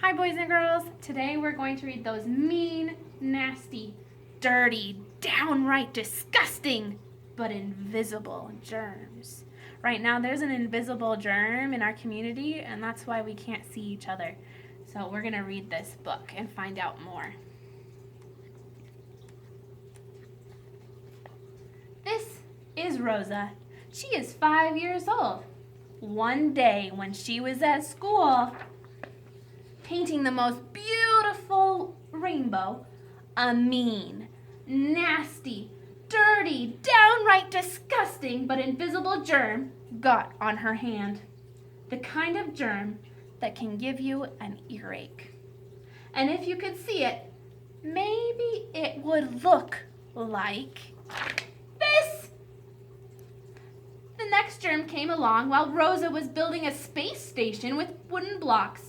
Hi, boys and girls. Today we're going to read those mean, nasty, dirty, downright disgusting, but invisible germs. Right now, there's an invisible germ in our community, and that's why we can't see each other. So we're going to read this book and find out more. This is Rosa. She is 5 years old. One day when she was at school, painting the most beautiful rainbow, a mean, nasty, dirty, downright disgusting but invisible germ got on her hand. The kind of germ that can give you an earache. And if you could see it, maybe it would look like this. The next germ came along while Rosa was building a space station with wooden blocks.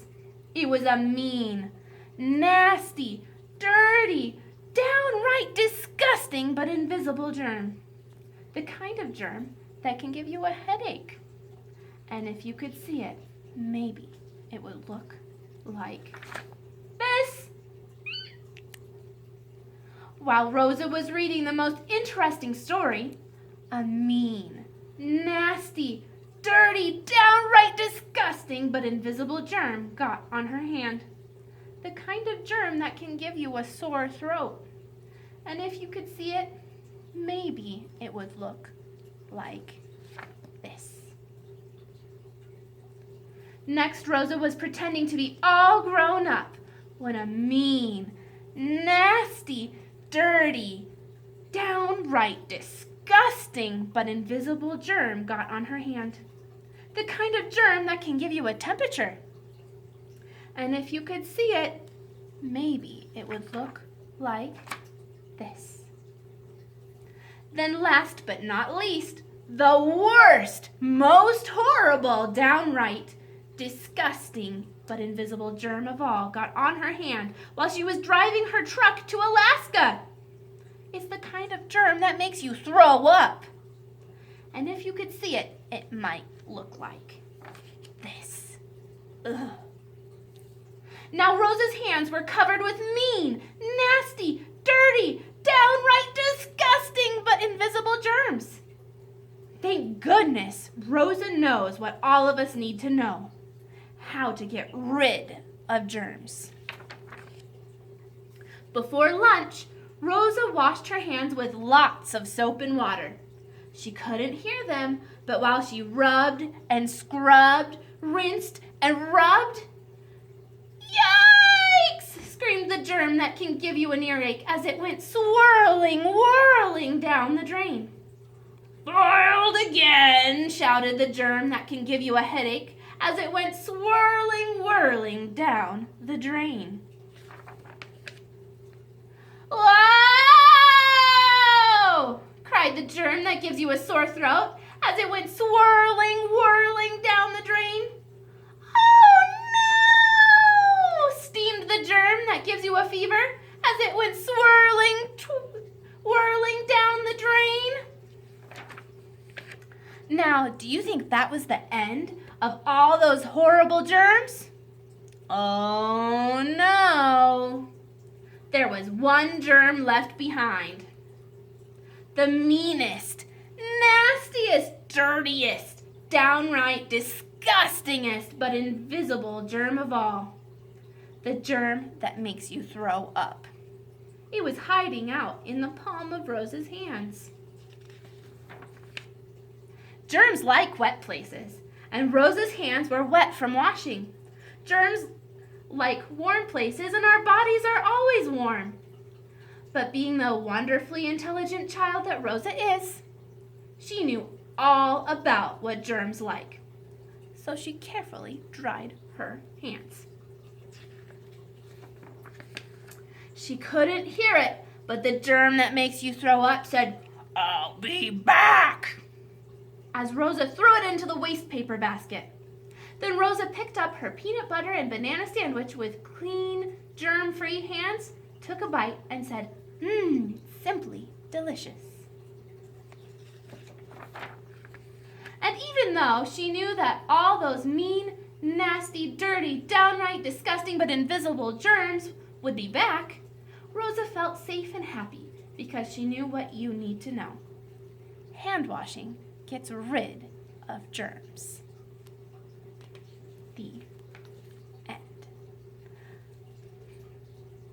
It was a mean, nasty, dirty, downright disgusting but invisible germ. The kind of germ that can give you a headache. And if you could see it, maybe it would look like this. While Rosa was reading the most interesting story, a mean, nasty, dirty, downright disgusting but invisible germ got on her hand. The kind of germ that can give you a sore throat. And if you could see it, maybe it would look like this. Next, Rosa was pretending to be all grown up when a mean, nasty, dirty, downright disgusting but invisible germ got on her hand. The kind of germ that can give you a temperature. And if you could see it, maybe it would look like this. Then last but not least, the worst, most horrible, downright disgusting but invisible germ of all got on her hand while she was driving her truck to Alaska. It's the kind of germ that makes you throw up. And if you could see it, it might look like this. Ugh. Now Rosa's hands were covered with mean, nasty, dirty, downright disgusting but invisible germs. Thank goodness Rosa knows what all of us need to know: how to get rid of germs. Before lunch, Rosa washed her hands with lots of soap and water. She couldn't hear them, but while she rubbed and scrubbed, rinsed and rubbed, yikes! Screamed the germ that can give you an earache as it went swirling, whirling down the drain. Foiled again, shouted the germ that can give you a headache as it went swirling, whirling down the drain. Whoa! Cried the germ that gives you a sore throat as it went swirling, whirling down the drain. Oh no! Steamed the germ that gives you a fever as it went swirling, whirling down the drain. Now, do you think that was the end of all those horrible germs? Oh no! There was one germ left behind. The meanest, nastiest, dirtiest, downright disgustingest but invisible germ of all. The germ that makes you throw up. It was hiding out in the palm of Rosa's hands. Germs like wet places, and Rosa's hands were wet from washing. Germs like warm places, and our bodies are always warm. But being the wonderfully intelligent child that Rosa is, she knew all about what germs like. So she carefully dried her hands. She couldn't hear it, but the germ that makes you throw up said, "I'll be back," as Rosa threw it into the waste paper basket. Then Rosa picked up her peanut butter and banana sandwich with clean, germ-free hands, took a bite, and said, simply delicious. And even though she knew that all those mean, nasty, dirty, downright disgusting but invisible germs would be back, Rosa felt safe and happy because she knew what you need to know. Hand washing gets rid of germs.